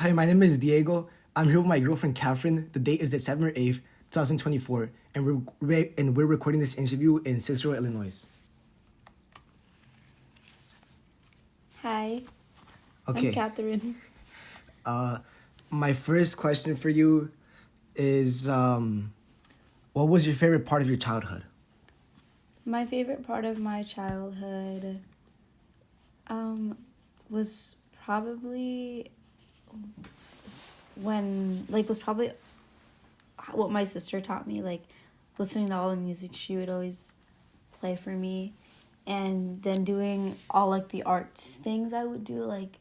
Hi, my name is Diego. I'm here with my girlfriend Catherine. The date is December 8th, 2024, and we're recording this interview in Cicero, Illinois. Hi, Okay. I'm Catherine. My first question for you is what was your favorite part of your childhood? My favorite part of my childhood was probably what my sister taught me, like listening to all the music she would always play for me, and then doing all like the arts things I would do. Like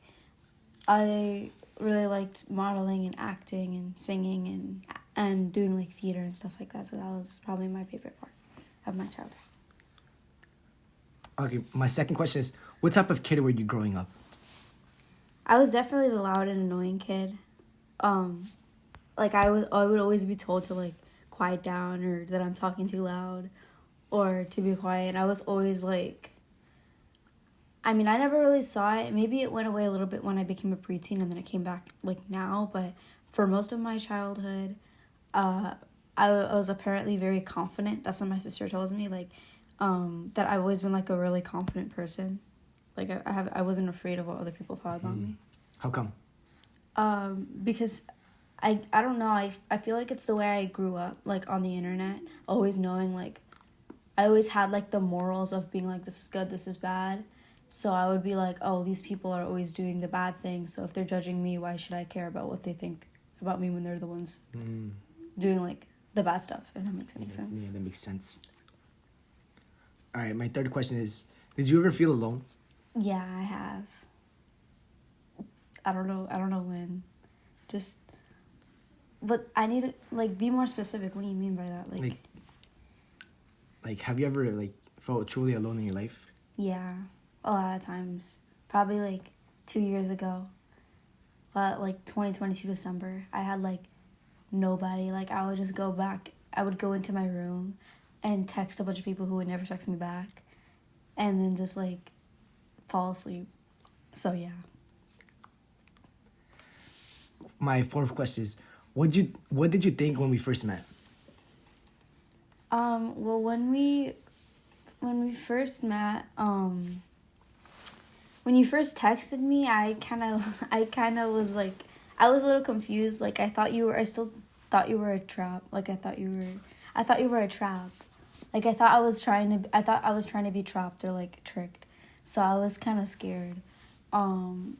I really liked modeling and acting and singing and doing like theater and stuff like that. So that was probably my favorite part of my childhood. Okay, my second question is, what type of kid were you growing up? I was definitely the loud and annoying kid. Like I would always be told to like quiet down, or that I'm talking too loud, or to be quiet. I was always like, I mean, I never really saw it. Maybe it went away a little bit when I became a preteen, and then it came back like now. But for most of my childhood, I was apparently very confident. That's what my sister tells me. Like, that I've always been like a really confident person. Like I wasn't afraid of what other people thought about me. How come? Because I don't know, I feel like it's the way I grew up, like on the internet, always knowing like I always had like the morals of being like, this is good, this is bad. So I would be like, oh, these people are always doing the bad things, so if they're judging me, why should I care about what they think about me when they're the ones doing like the bad stuff, if that makes any sense. Yeah, that makes sense. All right, my third question is, did you ever feel alone? Yeah, I have. I don't know when. Just, but I need to like be more specific. What do you mean by that? Like have you ever like felt truly alone in your life? Yeah, a lot of times. Probably like 2 years ago. Like 2022 December, I had like nobody. Like I would just go back. I would go into my room and text a bunch of people who would never text me back, and then just like fall asleep. So yeah. My fourth question is, what did you think when we first met? Well, when we first met, when you first texted me, I kind of was like, I was a little confused. Like I still thought you were a trap. Like I thought you were a trap. Like I thought I was trying to be trapped or like tricked. So I was kind of scared. And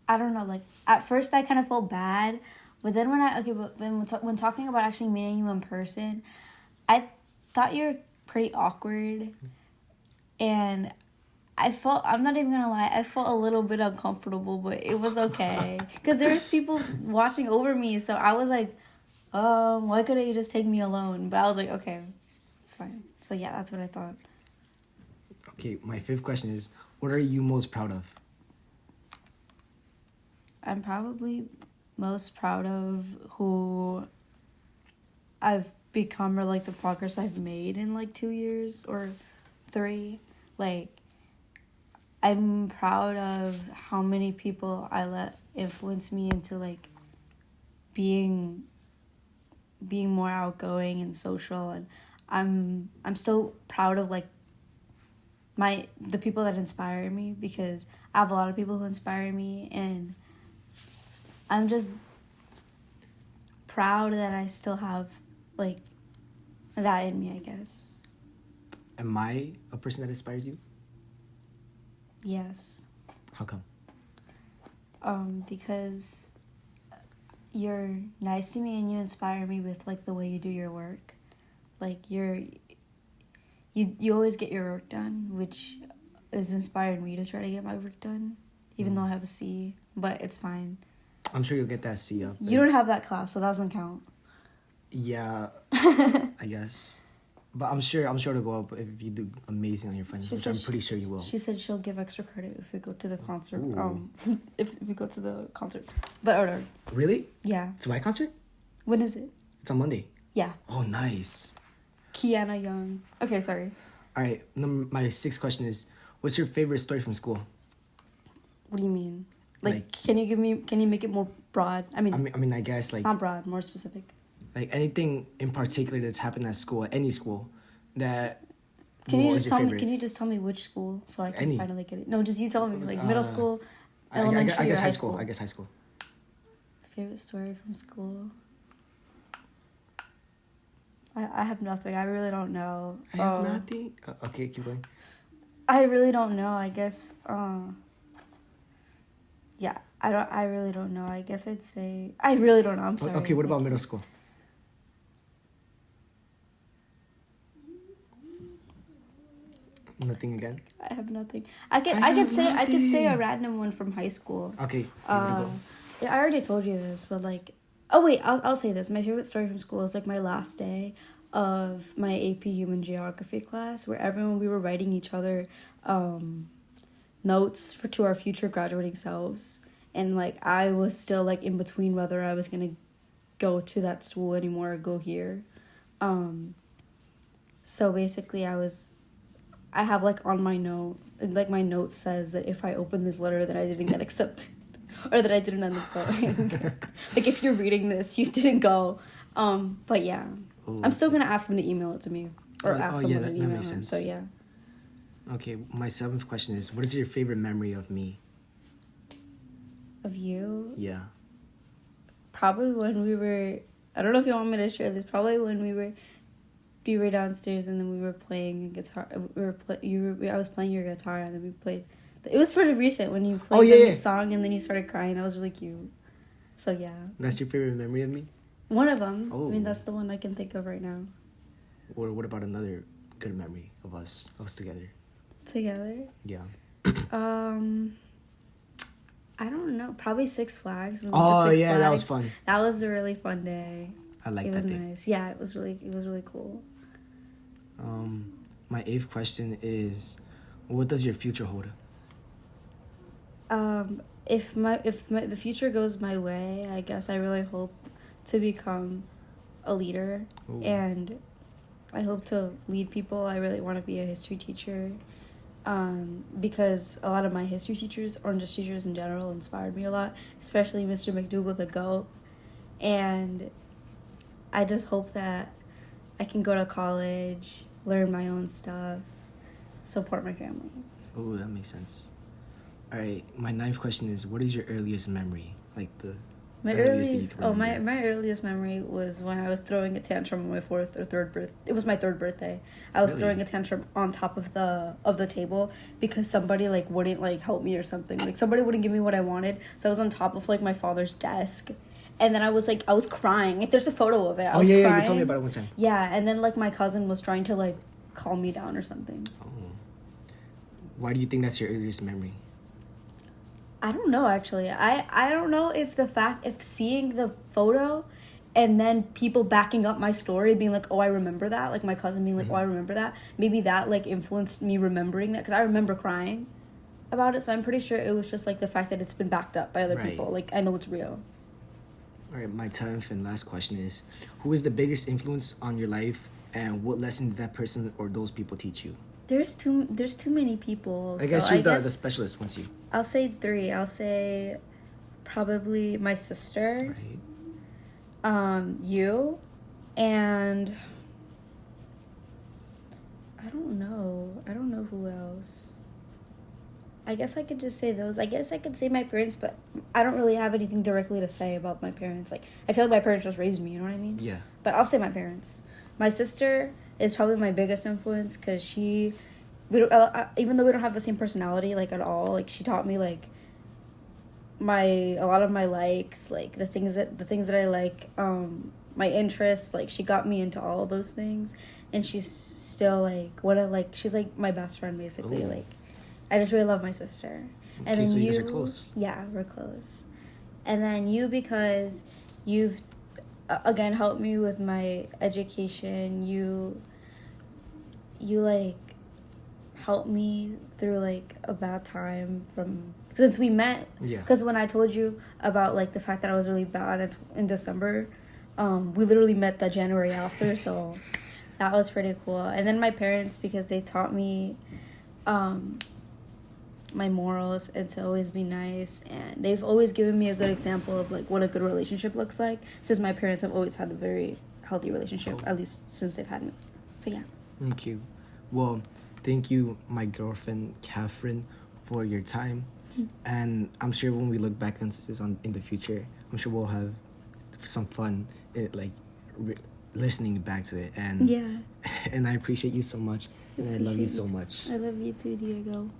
I don't know, like at first I kind of felt bad, but then when talking about actually meeting you in person, I thought you were pretty awkward, and I'm not even gonna lie, I felt a little bit uncomfortable, but it was okay because there was people watching over me, so I was like, why couldn't you just take me alone? But I was like, okay, it's fine. So yeah, that's what I thought. Okay, my fifth question is, what are you most proud of? I'm probably most proud of who I've become, or like the progress I've made in like 2 years or 3. Like I'm proud of how many people I let influence me into like being more outgoing and social, and I'm still proud of like the people that inspire me, because I have a lot of people who inspire me, and I'm just proud that I still have, like, that in me, I guess. Am I a person that inspires you? Yes. How come? Because you're nice to me and you inspire me with, like, the way you do your work. Like, you always get your work done, which has inspired me to try to get my work done, even though I have a C, but it's fine. I'm sure you'll get that C up. You don't have that class, so that doesn't count. Yeah, I guess. But I'm sure it'll go up if you do amazing on your friends, which I'm pretty sure you will. She said she'll give extra credit if we go to the concert. Ooh. If we go to the concert. But whatever. Really? Yeah. To my concert? When is it? It's on Monday. Yeah. Oh, nice. Kiana Young. Okay, sorry. All right. My sixth question is, what's your favorite story from school? What do you mean? Like, Like- can you make it more broad? I mean, I guess like not broad, more specific. like anything in particular that's happened at school, at any school, that. Can what you was just your tell me? favorite? Can you just tell me which school so I can Any. finally get it? No, just you tell me. Like middle school, I elementary, guess or high school. I guess high school. Favorite story from school. I have nothing. I really don't know. I have nothing. Okay, keep going. I really don't know. I guess. Yeah, I don't. I really don't know. I guess I'd say I really don't know. I'm sorry. Okay, what about middle school? Nothing again. I have nothing. I could say a random one from high school. Okay, you wanna go? Yeah, I already told you this, but like, oh wait, I'll say this. My favorite story from school is like my last day of my AP Human Geography class, where we were writing each other notes to our future graduating selves, and like I was still like in between whether I was gonna go to that school anymore or go here. So basically, I have like on my note, like my note says that if I open this letter that I didn't get accepted or that I didn't end up going. Like if you're reading this, you didn't go. But yeah, Ooh. I'm still gonna ask him to email it to me or ask someone to that email makes him. sense. So yeah. Okay, my 7th question is, what is your favorite memory of me? Of you, Yeah. probably when we were. I don't know if you want me to share this. Probably when we were downstairs and then we were playing guitar. I was playing your guitar and then we played. It was pretty recent when you played the song and then you started crying. That was really cute. So yeah. That's your favorite memory of me? One of them. Oh. I mean, that's the one I can think of right now. Or what about another good memory of us together? Together. Yeah. I don't know. Probably Six Flags. We went Oh to Six yeah, Flags. that was fun. That was a really fun day. I like It that was day. nice. Yeah, it was really cool. My 8th question is, what does your future hold? If the future goes my way, I guess I really hope to become a leader. Ooh. And I hope to lead people. I really want to be a history teacher. Because a lot of my history teachers, or just teachers in general, inspired me a lot, especially Mr. McDougall the GOAT. And I just hope that I can go to college, learn my own stuff, support my family. Oh, that makes sense. All right, my 9th question is, what is your earliest memory? Like My the earliest that you earliest, can oh, remember. my earliest memory was when I was throwing a tantrum on my 4th or 3rd birthday. It was my 3rd birthday. I was Really? throwing a tantrum on top of the table because somebody like wouldn't like help me or something. Like somebody wouldn't give me what I wanted, so I was on top of like my father's desk, and then I was crying. Like, there's a photo of it. I was yeah, crying. you told me about it one time. Yeah, and then like my cousin was trying to like calm me down or something. Oh. Why do you think that's your earliest memory? I don't know, actually. I don't know if if seeing the photo and then people backing up my story being like, oh, I remember that, like my cousin being like, oh, I remember that, maybe that like influenced me remembering that, because I remember crying about it. So I'm pretty sure it was just like the fact that it's been backed up by other Right. people. Like I know it's real. All right, my 10th and last question is, who is the biggest influence on your life, and what lesson did that person or those people teach you? There's too many people. I guess so choose the specialist once you. I'll say 3. I'll say probably my sister, Right. you, and I don't know who else. I guess I could just say those. I guess I could say my parents, but I don't really have anything directly to say about my parents. Like, I feel like my parents just raised me, you know what I mean? Yeah. But I'll say my parents. My sister is probably my biggest influence because we don't, even though we don't have the same personality, like, at all, like, she taught me, like, a lot of my likes, like, the things that I like, my interests, like, she got me into all of those things, and she's still, like, she's, like, my best friend, basically. Ooh. Like, I just really love my sister. Okay, And then so you guys are close. Yeah, we're close. And then you, because you've, again, helped me with my education. You like, helped me through, like, a bad time since we met. Yeah. Because when I told you about, like, the fact that I was really bad in December, we literally met the January after, so that was pretty cool. And then my parents, because they taught me, my morals and to always be nice, and they've always given me a good example of like what a good relationship looks like, since my parents have always had a very healthy relationship, at least since they've had me. So yeah. Thank you. Well, thank you, my girlfriend Catherine, for your time. And I'm sure when we look back on this in the future, I'm sure we'll have some fun, listening back to it. And Yeah. and I appreciate you so much, and I love you so Appreciate much. I love you too, Diego.